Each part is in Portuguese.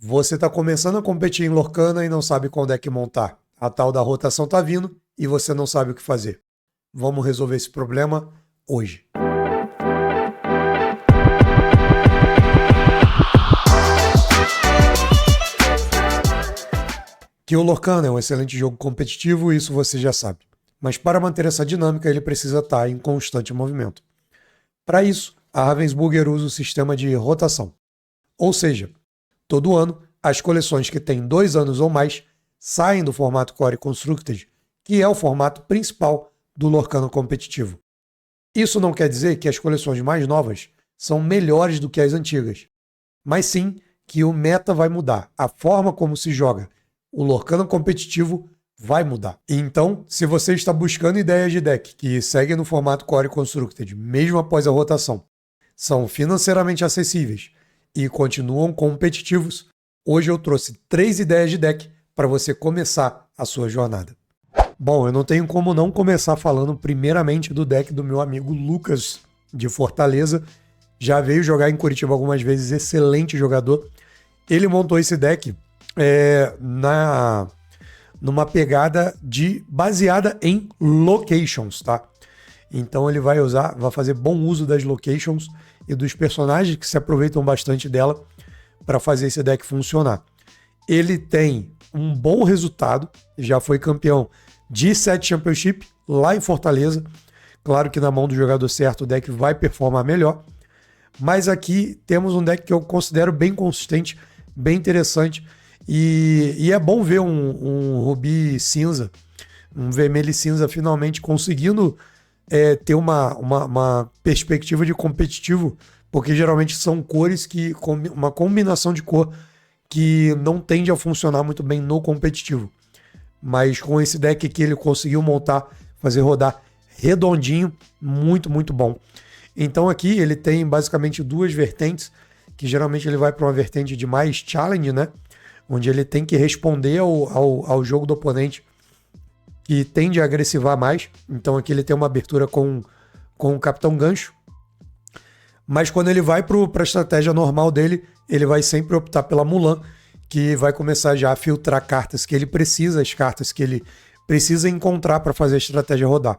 Você está começando a competir em Lorcana e não sabe qual deck montar. A tal da rotação está vindo e você não sabe o que fazer. Vamos resolver esse problema hoje. Que o Lorcana é um excelente jogo competitivo, isso você já sabe. Mas para manter essa dinâmica, ele precisa estar em constante movimento. Para isso, a Ravensburger usa o sistema de rotação. Ou seja, todo ano, as coleções que têm 2 anos ou mais saem do formato Core Constructed, que é o formato principal do Lorcana competitivo. Isso não quer dizer que as coleções mais novas são melhores do que as antigas, mas sim que o meta vai mudar, a forma como se joga. O Lorcana competitivo vai mudar. Então, se você está buscando ideias de deck que seguem no formato Core Constructed, mesmo após a rotação, são financeiramente acessíveis e continuam competitivos, hoje eu trouxe 3 ideias de deck para você começar a sua jornada. Bom, eu não tenho como não começar falando primeiramente do deck do meu amigo Lucas, de Fortaleza. Já veio jogar em Curitiba algumas vezes, excelente jogador. Ele montou esse deck numa pegada baseada em locations, tá? Então ele vai fazer bom uso das locations e dos personagens que se aproveitam bastante dela para fazer esse deck funcionar. Ele tem um bom resultado, já foi campeão de 7 Championship lá em Fortaleza. Claro que na mão do jogador certo o deck vai performar melhor, mas aqui temos um deck que eu considero bem consistente, bem interessante, e é bom ver um Rubi cinza, um vermelho cinza finalmente conseguindo ter uma perspectiva de competitivo, porque geralmente são cores que uma combinação de cor que não tende a funcionar muito bem no competitivo. Mas com esse deck aqui ele conseguiu montar, fazer rodar redondinho, muito, muito bom. Então aqui ele tem basicamente 2 vertentes, que geralmente ele vai para uma vertente de mais challenge, né? Onde ele tem que responder ao jogo do oponente, que tende a agressivar mais. Então aqui ele tem uma abertura com o Capitão Gancho. Mas quando ele vai para a estratégia normal dele, ele vai sempre optar pela Mulan, que vai começar já a filtrar cartas que ele precisa, as cartas que ele precisa encontrar para fazer a estratégia rodar.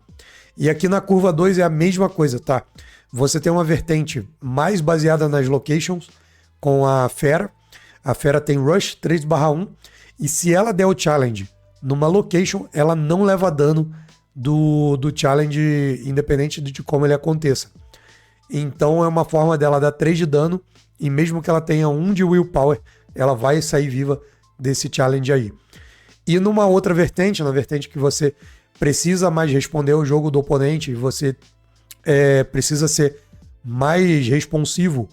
E aqui na curva 2 é a mesma coisa, tá? Você tem uma vertente mais baseada nas locations, com a Fera. A Fera tem Rush 3/1, e se ela der o challenge numa location, ela não leva dano do challenge, independente de como ele aconteça. Então é uma forma dela dar 3 de dano, e mesmo que ela tenha 1 de willpower, ela vai sair viva desse challenge aí. E numa outra vertente, na vertente que você precisa mais responder ao jogo do oponente, você precisa ser mais responsivo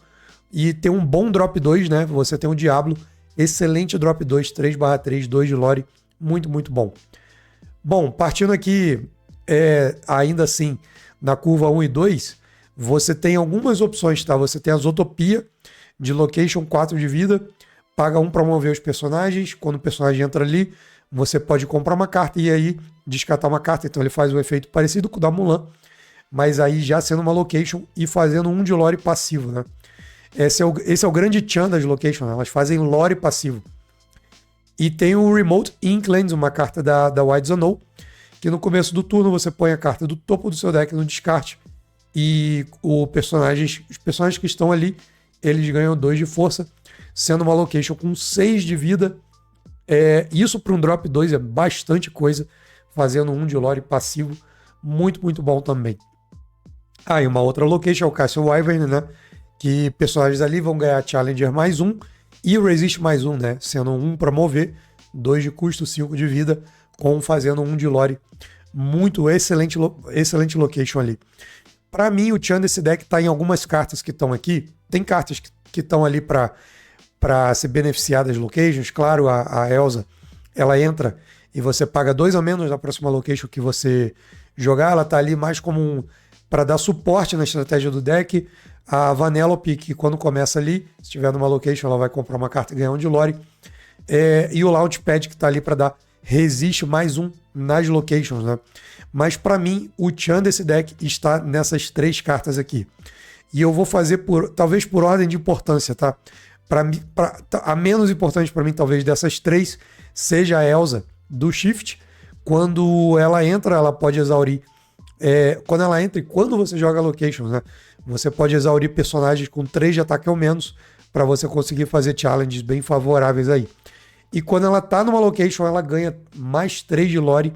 e ter um bom drop 2, né? Você tem um Diablo, excelente drop 2, 3/3, 2 de lore, muito, muito bom. Bom, partindo aqui, ainda assim, na curva 1 e 2, você tem algumas opções, tá? Você tem a Zootopia, de location 4 de vida, paga 1 para mover os personagens. Quando o personagem entra ali, você pode comprar uma carta e aí descartar uma carta. Então ele faz um efeito parecido com o da Mulan, mas aí já sendo uma location e fazendo 1 de lore passivo, né? Esse é o grande tchan das locations, né? Elas fazem lore passivo. E tem o Remote Inklands, uma carta da White Zonoh, que no começo do turno você põe a carta do topo do seu deck no descarte e os personagens que estão ali, eles ganham 2 de força, sendo uma location com 6 de vida. Isso para um drop 2 é bastante coisa, fazendo 1 de lore passivo, muito, muito bom também. E uma outra location é o Castle Wyvern, né? Que personagens ali vão ganhar Challenger mais 1 e Resist mais 1, né? Sendo 1 para mover, 2 de custo, 5 de vida, fazendo 1 de lore. Muito excelente location ali. Para mim, o tchan desse deck está em algumas cartas que estão aqui. Tem cartas que estão ali para se beneficiar das locations. Claro, a Elsa, ela entra e você paga 2 a menos na próxima location que você jogar. Ela está ali mais como para dar suporte na estratégia do deck. A Vanellope, que quando começa ali, se estiver numa location, ela vai comprar uma carta e ganhar 1 de lore. E o Launchpad, que está ali para dar resist mais 1 nas locations, né? Mas para mim, o tchan desse deck está nessas 3 cartas aqui. E eu vou fazer talvez por ordem de importância, tá? A menos importante para mim, talvez, dessas três, seja a Elsa do Shift. Quando ela entra, ela pode exaurir. Quando ela entra e quando você joga Locations, né? Você pode exaurir personagens com 3 de ataque ou menos para você conseguir fazer challenges bem favoráveis aí. E quando ela tá numa Location, ela ganha mais 3 de Lore.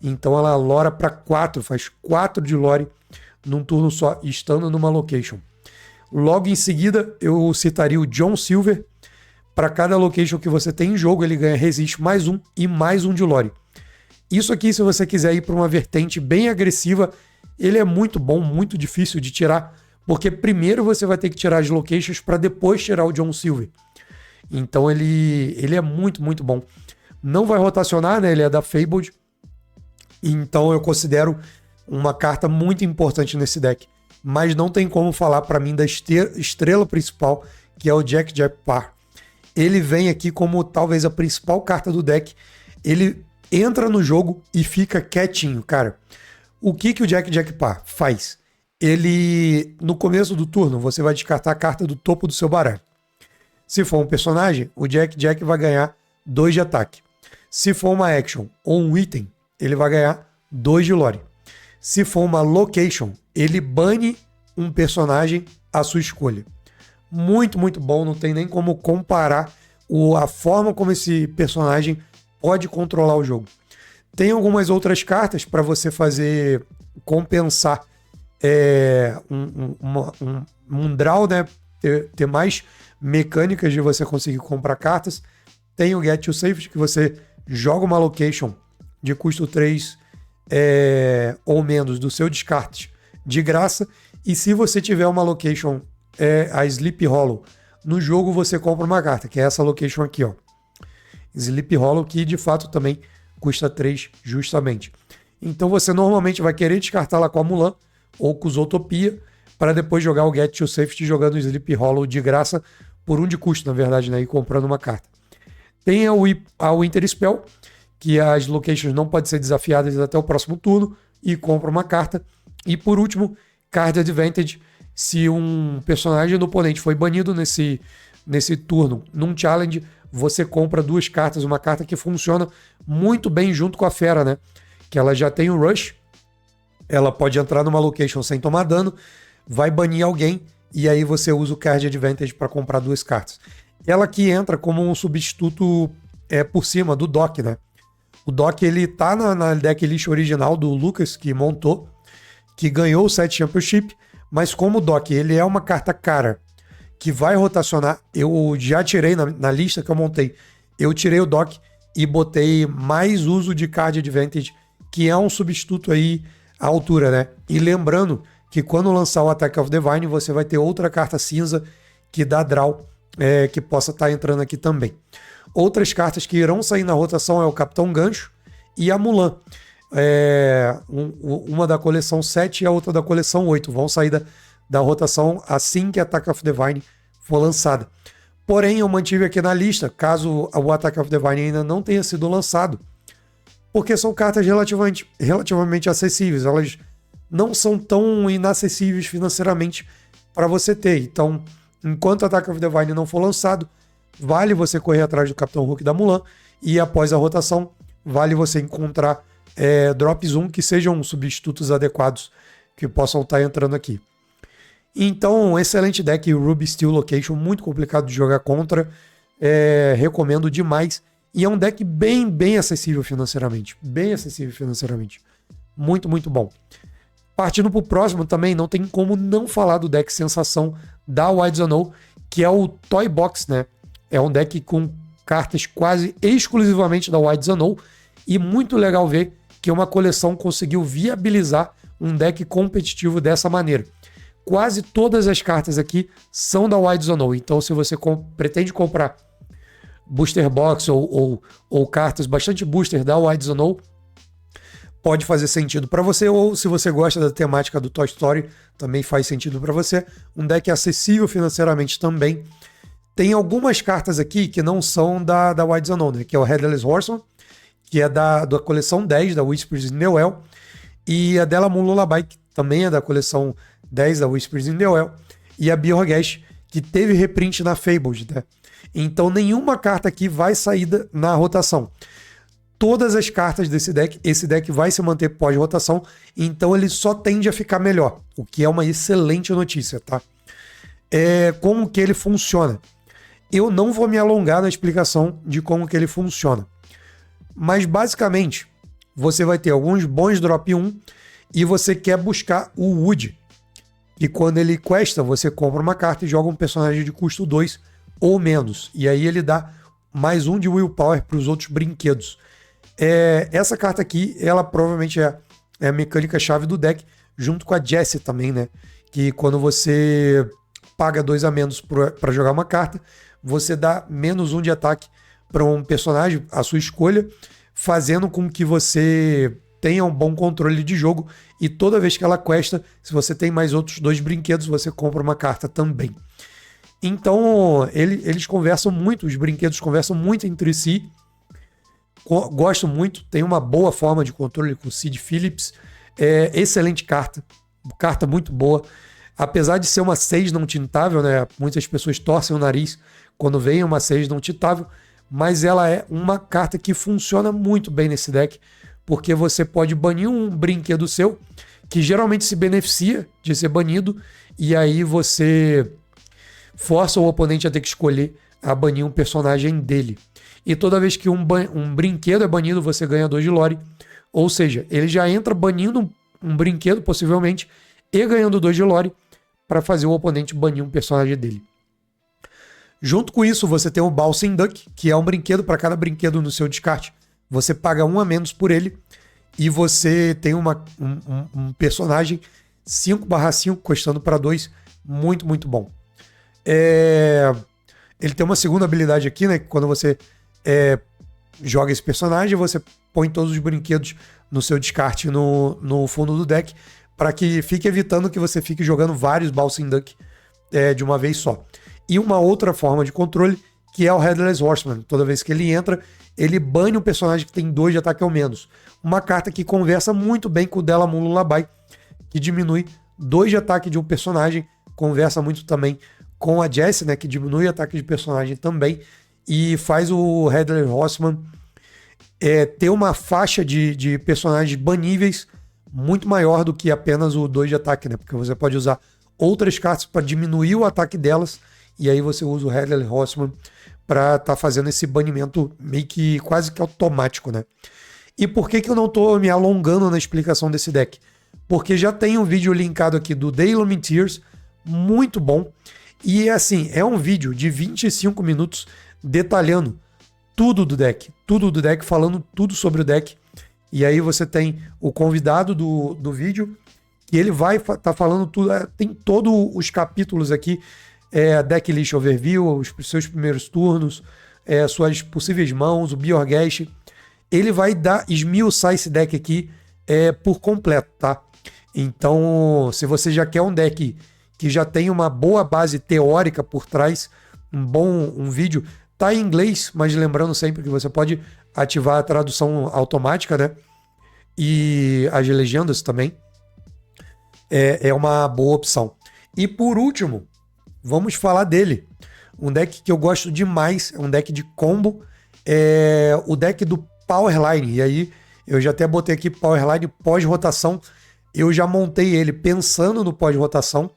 Então ela lora para 4, faz 4 de Lore num turno só, estando numa Location. Logo em seguida, eu citaria o John Silver. Para cada Location que você tem em jogo, ele ganha Resist mais 1 e mais 1 de Lore. Isso aqui, se você quiser ir para uma vertente bem agressiva, ele é muito bom, muito difícil de tirar, porque primeiro você vai ter que tirar as Locations para depois tirar o John Silver. Então ele é muito, muito bom. Não vai rotacionar, né? Ele é da Fabled. Então eu considero uma carta muito importante nesse deck. Mas não tem como falar para mim da estrela principal, que é o Jack Par. Ele vem aqui como talvez a principal carta do deck. Ele entra no jogo e fica quietinho, cara. O que o Jack Par faz? Ele, no começo do turno, você vai descartar a carta do topo do seu baralho. Se for um personagem, o Jack vai ganhar 2 de ataque. Se for uma action ou um item, ele vai ganhar 2 de lore. Se for uma location, ele bane um personagem à sua escolha. Muito, muito bom, não tem nem como comparar a forma como esse personagem pode controlar o jogo. Tem algumas outras cartas para você fazer compensar um draw, né? Ter mais mecânicas de você conseguir comprar cartas. Tem o Get You Safety, que você joga uma location de custo 3 ou menos do seu descarte de graça. E se você tiver uma location, a Sleep Hollow, no jogo você compra uma carta, que é essa location aqui, ó. Sleep Hollow, que de fato também custa 3 justamente. Então você normalmente vai querer descartá-la com a Mulan ou com o Zootopia, para depois jogar o Get You Safety jogando o Sleep Hollow de graça por 1 de custo, na verdade, né? E comprando uma carta. Tem a Winter Spell, que as locations não podem ser desafiadas até o próximo turno, e compra uma carta. E por último, Card Advantage. Se um personagem do oponente foi banido nesse turno, num challenge, você compra 2 cartas, uma carta que funciona muito bem junto com a Fera, né? Que ela já tem o Rush, ela pode entrar numa location sem tomar dano, vai banir alguém, e aí você usa o Card Advantage para comprar 2 cartas. Ela que entra como um substituto por cima do Doc, né? O Doc, ele tá na decklist original do Lucas, que montou, que ganhou o Set Championship, mas como o Doc, ele é uma carta cara, que vai rotacionar, eu já tirei na lista que eu montei, eu tirei o Doc e botei mais uso de Card Advantage, que é um substituto aí à altura, né? E lembrando que quando lançar o Attack of Divine, você vai ter outra carta cinza que dá draw, que possa estar entrando aqui também. Outras cartas que irão sair na rotação é o Capitão Gancho e a Mulan. Uma da coleção 7 e a outra da coleção 8 vão sair da rotação assim que a Attack of Divine for lançada. Porém, eu mantive aqui na lista, caso o Attack of Divine ainda não tenha sido lançado, porque são cartas relativamente acessíveis. Elas não são tão inacessíveis financeiramente para você ter. Então, enquanto a Attack of Divine não for lançado, vale você correr atrás do Capitão Hulk da Mulan, e após a rotação, vale você encontrar drops 1 que sejam substitutos adequados que possam estar entrando aqui. Então, excelente deck, Ruby Steel Location, muito complicado de jogar contra, recomendo demais, e é um deck bem acessível financeiramente, muito, muito bom. Partindo para o próximo também, não tem como não falar do deck sensação da Wilds Unknown, que é o Toy Box, né? É um deck com cartas quase exclusivamente da Wilds Unknown, e muito legal ver que uma coleção conseguiu viabilizar um deck competitivo dessa maneira. Quase todas as cartas aqui são da Wilds Unknown, então se você pretende comprar Booster Box ou cartas bastante booster da Wilds Unknown, pode fazer sentido para você, ou se você gosta da temática do Toy Story, também faz sentido para você. Um deck acessível financeiramente também. Tem algumas cartas aqui que não são da Wilds Unknown, né? Que é o Headless Horseman, que é da coleção 10 da Whispers in the Well, e a Delamoon Lullaby, que também é da coleção 10 da Whispers in the Well, e a Biogash, que teve reprint na Fabled, né? Então nenhuma carta aqui vai sair na rotação. Todas as cartas desse deck, esse deck vai se manter pós-rotação, então ele só tende a ficar melhor, o que é uma excelente notícia, tá? Como que ele funciona? Eu não vou me alongar na explicação de como que ele funciona, mas basicamente você vai ter alguns bons drop 1 e você quer buscar o Wood, e quando ele questa, você compra uma carta e joga um personagem de custo 2 ou menos, e aí ele dá mais um de willpower para os outros brinquedos. Essa carta aqui, ela provavelmente é a mecânica-chave do deck, junto com a Jessie também, né? Que quando você paga 2 a menos para jogar uma carta, você dá menos 1 de ataque para um personagem, a sua escolha, fazendo com que você tenha um bom controle de jogo, e toda vez que ela questa, se você tem mais outros 2 brinquedos, você compra uma carta também. Então, eles conversam muito, os brinquedos conversam muito entre si. Gosto muito, tem uma boa forma de controle com o Sid Phillips. Excelente carta muito boa. Apesar de ser uma 6 não tintável, né? Muitas pessoas torcem o nariz quando vem uma 6 não tintável, mas ela é uma carta que funciona muito bem nesse deck, porque você pode banir um brinquedo seu, que geralmente se beneficia de ser banido, e aí você força o oponente a ter que escolher a banir um personagem dele. E toda vez que um brinquedo é banido, você ganha 2 de lore. Ou seja, ele já entra banindo um brinquedo, possivelmente, e ganhando 2 de lore para fazer o oponente banir um personagem dele. Junto com isso, você tem o Bouncing Duck, que é um brinquedo para cada brinquedo no seu descarte. Você paga 1 a menos por ele e você tem um personagem 5/5 custando para 2, muito, muito bom. Ele tem uma segunda habilidade aqui, né? Que quando você joga esse personagem, você põe todos os brinquedos no seu descarte no fundo do deck, para que fique evitando que você fique jogando vários Bouncing Duck de uma vez só. E uma outra forma de controle, que é o Headless Horseman. Toda vez que ele entra, ele bane um personagem que tem 2 de ataque ao menos. Uma carta que conversa muito bem com o Delamun Lullaby, que diminui 2 de ataque de um personagem. Conversa muito também com a Jessie, né, que diminui o ataque de personagem também. E faz o Headless Horseman ter uma faixa de personagens baníveis muito maior do que apenas o 2 de ataque, né? Porque você pode usar outras cartas para diminuir o ataque delas, e aí você usa o Headless Horseman para estar fazendo esse banimento meio que quase que automático, né? E por que eu não estou me alongando na explicação desse deck? Porque já tem um vídeo linkado aqui do The Illuminators, muito bom, e assim, é um vídeo de 25 minutos detalhando tudo do deck, falando tudo sobre o deck. E aí você tem o convidado do vídeo, e ele vai estar falando tudo, tem todos os capítulos aqui, deck list overview, os seus primeiros turnos, suas possíveis mãos, o Bjorgast. Ele vai esmiuçar esse deck aqui por completo, tá? Então, se você já quer um deck que já tem uma boa base teórica por trás, um vídeo, tá em inglês, mas lembrando sempre que você pode ativar a tradução automática, né? E as legendas também. É uma boa opção. E por último, vamos falar dele. Um deck que eu gosto demais, é um deck de combo, o deck do Powerline. E aí, eu já até botei aqui Powerline pós-rotação. Eu já montei ele pensando no pós-rotação.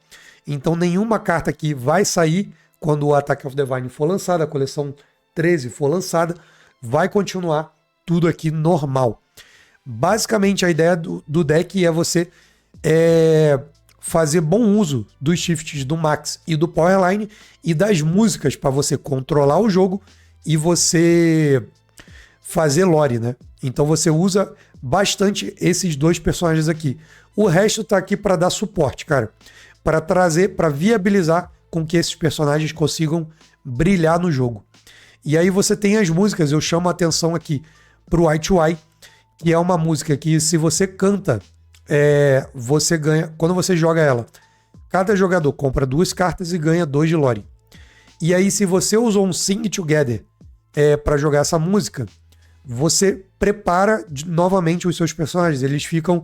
Então, nenhuma carta aqui vai sair quando o Attack of the Divine for lançado, a coleção 13 for lançada. Vai continuar tudo aqui normal. Basicamente, a ideia do deck é você fazer bom uso dos shifts do Max e do Powerline e das músicas para você controlar o jogo e você fazer lore, né? Então você usa bastante esses 2 personagens aqui. O resto tá aqui para dar suporte, cara, para trazer, para viabilizar com que esses personagens consigam brilhar no jogo. E aí você tem as músicas, eu chamo a atenção aqui pro Eye to Eye, que é uma música que, se você canta, você ganha. Quando você joga ela, cada jogador compra 2 cartas e ganha 2 de lore. E aí, se você usou um Sing Together para jogar essa música, você prepara novamente os seus personagens. Eles ficam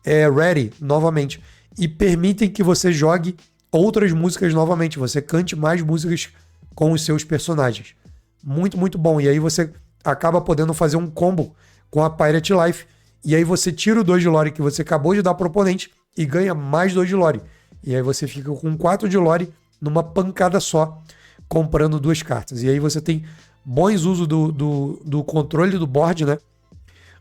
ready novamente e permitem que você jogue outras músicas novamente. Você cante mais músicas com os seus personagens. Muito, muito bom. E aí você acaba podendo fazer um combo com a Pirate Life. E aí você tira o 2 de lore que você acabou de dar pro oponente e ganha mais 2 de lore. E aí você fica com 4 de lore numa pancada só, comprando 2 cartas. E aí você tem bons usos do controle do board, né?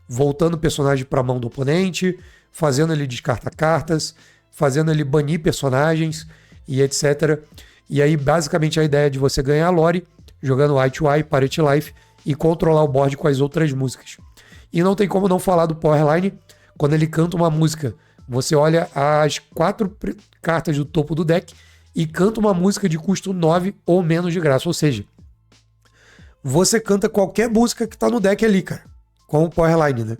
Voltando o personagem para a mão do oponente, fazendo ele descartar cartas, fazendo ele banir personagens e etc. E aí, basicamente, a ideia é de você ganhar lore, jogando Eye to Eye, Pirate Life e controlar o board com as outras músicas. E não tem como não falar do Powerline. Quando ele canta uma música, você olha as 4 cartas do topo do deck e canta uma música de custo 9 ou menos de graça. Ou seja, você canta qualquer música que tá no deck ali, cara, com o Powerline, né?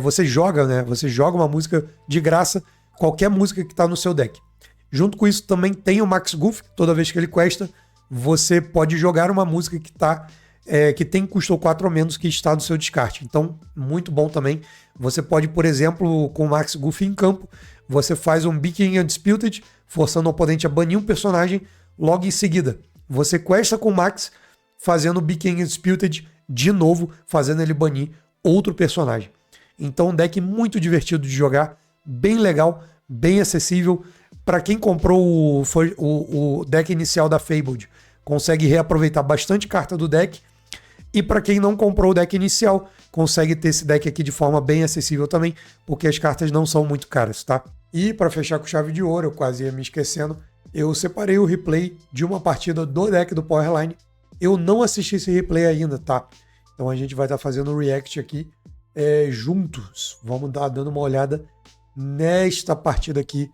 Você joga, né? Você joga uma música de graça, qualquer música que tá no seu deck. Junto com isso também tem o Max Goof, toda vez que ele questa, você pode jogar uma música que tem custo 4 ou menos que está no seu descarte. Então, muito bom também. Você pode, por exemplo, com o Max Goof em campo, você faz um Big King Undisputed, forçando o oponente a banir um personagem, logo em seguida você questa com o Max, fazendo o Big King Undisputed de novo, fazendo ele banir outro personagem. Então, um deck muito divertido de jogar, bem legal, bem acessível. Para quem comprou o deck inicial da Fabled, consegue reaproveitar bastante carta do deck. E para quem não comprou o deck inicial, consegue ter esse deck aqui de forma bem acessível também, porque as cartas não são muito caras, tá? E para fechar com chave de ouro, eu quase ia me esquecendo, eu separei o replay de uma partida do deck do Powerline. Eu não assisti esse replay ainda, tá? Então a gente vai estar fazendo o react aqui juntos. Vamos dando uma olhada nesta partida aqui.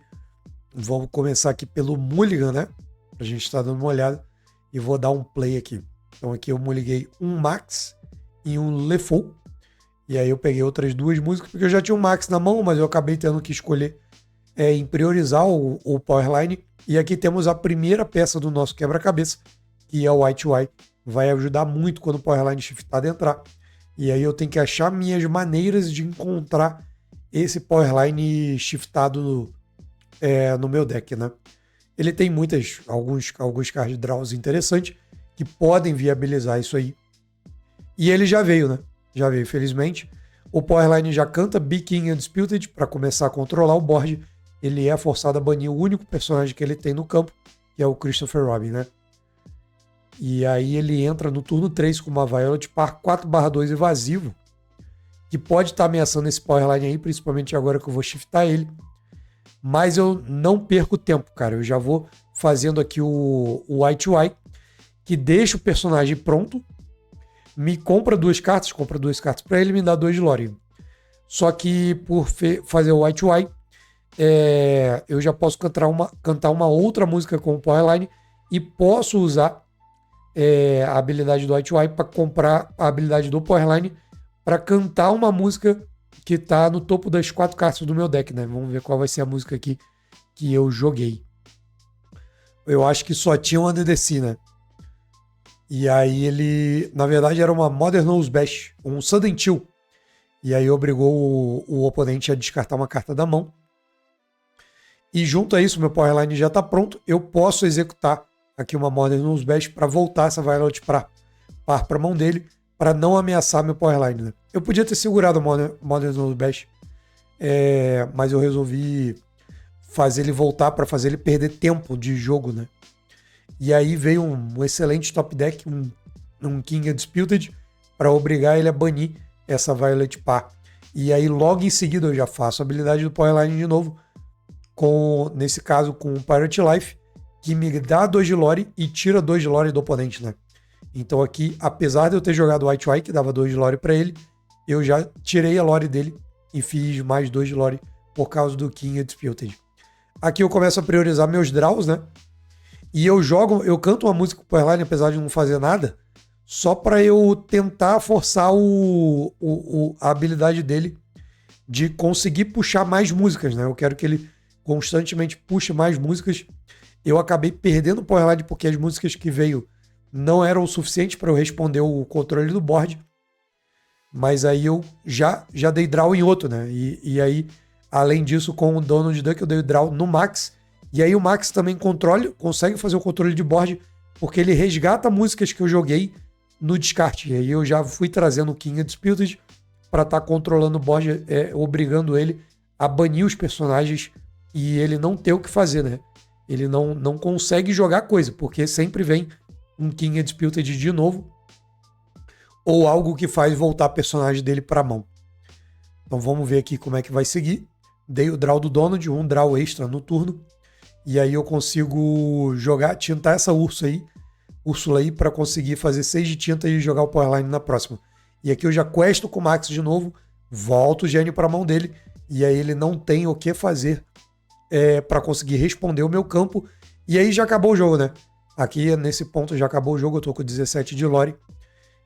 Vamos começar aqui pelo Mulligan, né? A gente está dando uma olhada e vou dar um play aqui. Então aqui eu muliguei um Max e um Lefou. E aí eu peguei outras 2 músicas, porque eu já tinha um Max na mão, mas eu acabei tendo que escolher em priorizar o Powerline. E aqui temos a primeira peça do nosso quebra-cabeça, que é o Eye to Eye. Vai ajudar muito quando o Powerline shiftado entrar. E aí eu tenho que achar minhas maneiras de encontrar esse Powerline shiftado no meu deck, né? Ele tem alguns card draws interessantes que podem viabilizar isso aí. E ele já veio, né? Já veio, felizmente. O Powerline já canta Big King Undisputed para começar a controlar o board. Ele é forçado a banir o único personagem que ele tem no campo, que é o Christopher Robin, né? E aí ele entra no turno 3 com uma Violet Par 4/2 evasivo, que pode estar ameaçando esse Powerline aí, principalmente agora que eu vou shiftar ele. Mas eu não perco tempo, cara. Eu já vou fazendo aqui o Eye to Eye, que deixa o personagem pronto, me compra 2 cartas para ele, me dá 2 de lore. Só que por fazer o Eye to Eye, eu já posso cantar uma outra música com o Powerline e posso usar a habilidade do Eye to Eye para comprar a habilidade do Powerline para cantar uma música que está no topo das 4 cartas do meu deck, né? Vamos ver qual vai ser a música aqui que eu joguei. Eu acho que só tinha um Under the Sea, né? E aí ele, na verdade, era uma Mother Knows Best, um Sudden Chill. E aí obrigou o oponente a descartar uma carta da mão. E junto a isso, meu Powerline já está pronto. Eu posso executar aqui uma Mother Knows Best para voltar essa Violet para a mão dele, para não ameaçar meu Powerline, né? Eu podia ter segurado a Mother Knows Best, mas eu resolvi fazer ele voltar para fazer ele perder tempo de jogo, né? E aí veio um excelente top deck, um King Undisputed, para obrigar ele a banir essa Violet Par. E aí logo em seguida eu já faço a habilidade do Powerline de novo, nesse caso com o Pirate Life, que me dá 2 de lore e tira 2 de lore do oponente, né? Então aqui, apesar de eu ter jogado o Eye to Eye, que dava 2 de lore para ele, eu já tirei a lore dele e fiz mais 2 de lore por causa do King Undisputed. Aqui eu começo a priorizar meus draws, né? E eu canto uma música com o Powerline, apesar de não fazer nada, só para eu tentar forçar a habilidade dele de conseguir puxar mais músicas, né? Eu quero que ele constantemente puxe mais músicas. Eu acabei perdendo o Powerline porque as músicas que veio não eram o suficiente para eu responder o controle do board. Mas aí eu já dei draw em outro, né? E aí, além disso, com o Donald Duck, eu dei draw no Max E aí o Max também consegue fazer o controle de board, porque ele resgata músicas que eu joguei no descarte. E aí eu já fui trazendo o King Undisputed para estar controlando o board, obrigando ele a banir os personagens e ele não ter o que fazer, né? Ele não consegue jogar coisa, porque sempre vem um King Undisputed de novo ou algo que faz voltar o personagem dele para a mão. Então vamos ver aqui como é que vai seguir. Dei o draw do Donald, um draw extra no turno. E aí eu consigo tintar essa Úrsula aí, para conseguir fazer 6 de tinta e jogar o Powerline na próxima. E aqui eu já questo com o Max de novo, volto o gênio para a mão dele, e aí ele não tem o que fazer para conseguir responder o meu campo. E aí já acabou o jogo, né? Aqui nesse ponto já acabou o jogo, eu tô com 17 de lore.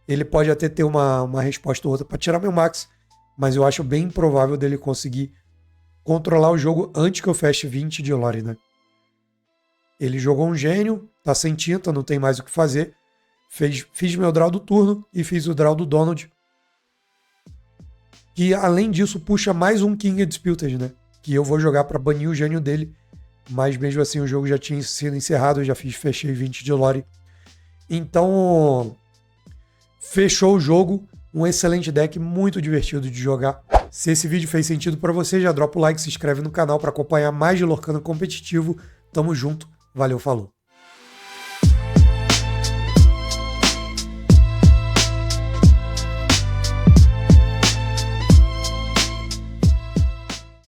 Ele pode até ter uma resposta ou outra para tirar meu Max, mas eu acho bem improvável dele conseguir controlar o jogo antes que eu feche 20 de lore, né? Ele jogou um gênio, tá sem tinta, não tem mais o que fazer. Fiz meu draw do turno e fiz o draw do Donald. Que além disso puxa mais um King Undisputed, né? Que eu vou jogar para banir o gênio dele. Mas mesmo assim o jogo já tinha sido encerrado, eu já fechei 20 de lore. Então, fechou o jogo. Um excelente deck, muito divertido de jogar. Se esse vídeo fez sentido para você, já dropa o like, se inscreve no canal para acompanhar mais de Lorcana competitivo. Tamo junto. Valeu, falou.